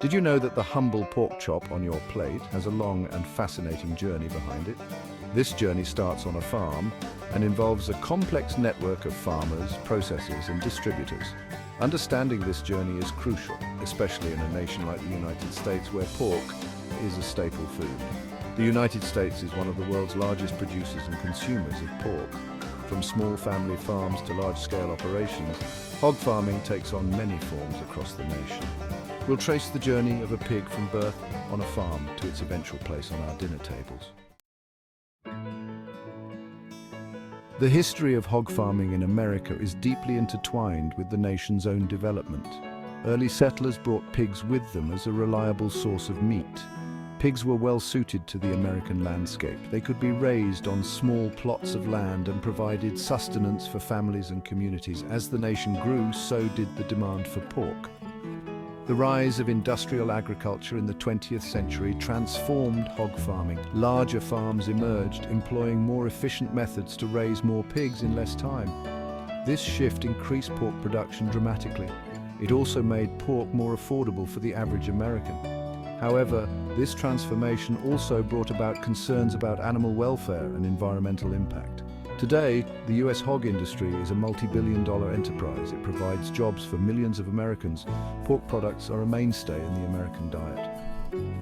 Did you know that the humble pork chop on your plate has a long and fascinating journey behind it? This journey starts on a farm and involves a complex network of farmers, processors, and distributors. Understanding this journey is crucial, especially in a nation like the United States where pork is a staple food. The United States is one of the world's largest producers and consumers of pork. From small family farms to large-scale operations, hog farming takes on many forms across the nation. We'll trace the journey of a pig from birth on a farm to its eventual place on our dinner tables. The history of hog farming in America is deeply intertwined with the nation's own development. Early settlers brought pigs with them as a reliable source of meat. Pigs were well suited to the American landscape. They could be raised on small plots of land and provided sustenance for families and communities. As the nation grew, so did the demand for pork. The rise of industrial agriculture in the 20th century transformed hog farming. Larger farms emerged, employing more efficient methods to raise more pigs in less time. This shift increased pork production dramatically. It also made pork more affordable for the average American. However, this transformation also brought about concerns about animal welfare and environmental impact. Today, the US hog industry is a multi-billion-dollar enterprise. It provides jobs for millions of Americans. Pork products are a mainstay in the American diet.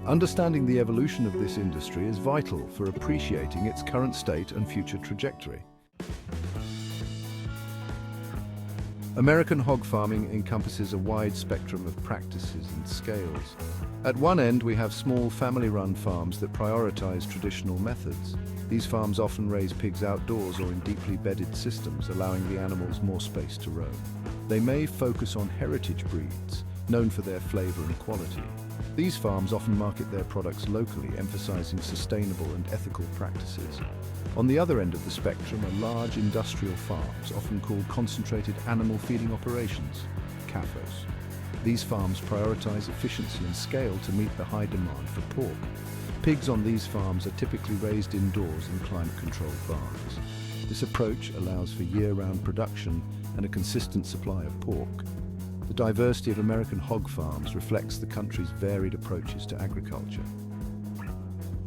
Understanding the evolution of this industry is vital for appreciating its current state and future trajectory. American hog farming encompasses a wide spectrum of practices and scales. At one end, we have small family-run farms that prioritize traditional methods. These farms often raise pigs outdoors or in deeply bedded systems, allowing the animals more space to roam. They may focus on heritage breeds, known for their flavor and quality. These farms often market their products locally, emphasizing sustainable and ethical practices. On the other end of the spectrum are large industrial farms, often called concentrated animal feeding operations, CAFOs. These farms prioritize efficiency and scale to meet the high demand for pork. Pigs on these farms are typically raised indoors in climate-controlled barns. This approach allows for year-round production and a consistent supply of pork. The diversity of American hog farms reflects the country's varied approaches to agriculture.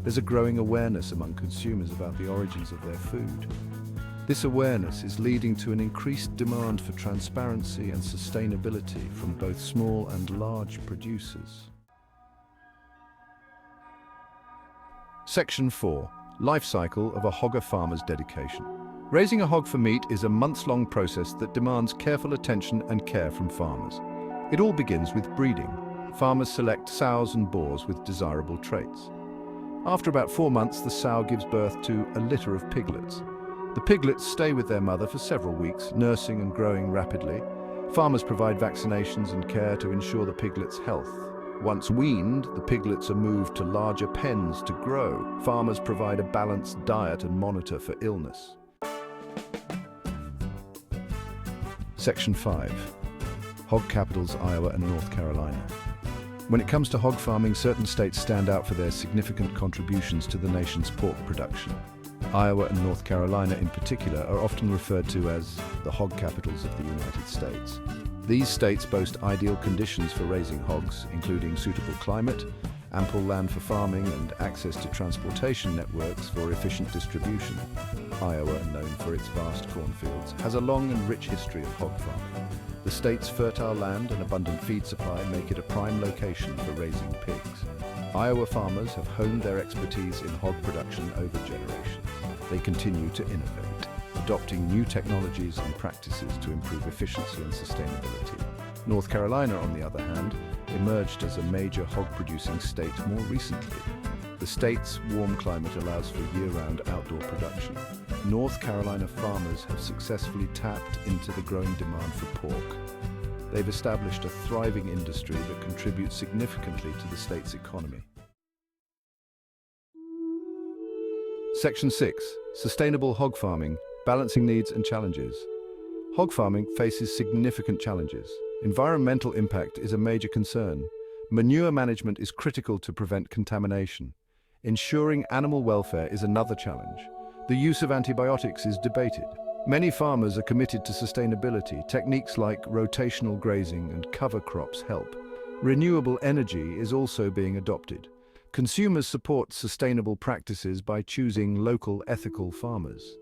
There's a growing awareness among consumers about the origins of their food. This awareness is leading to an increased demand for transparency and sustainability from both small and large producers. Section 4. Life cycle of a hogger farmer's dedication. Raising a hog for meat is a months-long process that demands careful attention and care from farmers. It all begins with breeding. Farmers select sows and boars with desirable traits. After about 4 months, the sow gives birth to a litter of piglets. The piglets stay with their mother for several weeks, nursing and growing rapidly. Farmers provide vaccinations and care to ensure the piglets' health. Once weaned, the piglets are moved to larger pens to grow. Farmers provide a balanced diet and monitor for illness. Section 5. Hog capitals Iowa and North Carolina. When it comes to hog farming, certain states stand out for their significant contributions to the nation's pork production. Iowa and North Carolina in particular are often referred to as the hog capitals of the United States. These states boast ideal conditions for raising hogs, including suitable climate, ample land for farming, and access to transportation networks for efficient distribution. Iowa, known for its vast cornfields, has a long and rich history of hog farming. The state's fertile land and abundant feed supply make it a prime location for raising pigs. Iowa farmers have honed their expertise in hog production over generations. They continue to innovate, adopting new technologies and practices to improve efficiency and sustainability. North Carolina, on the other hand, emerged as a major hog-producing state more recently. The state's warm climate allows for year-round outdoor production. North Carolina farmers have successfully tapped into the growing demand for pork. They've established a thriving industry that contributes significantly to the state's economy. Section 6. Sustainable hog farming, balancing needs and challenges. Hog farming faces significant challenges. Environmental impact is a major concern. Manure management is critical to prevent contamination. Ensuring animal welfare is another challenge. The use of antibiotics is debated. Many farmers are committed to sustainability. Techniques like rotational grazing and cover crops help. Renewable energy is also being adopted. Consumers support sustainable practices by choosing local ethical farmers.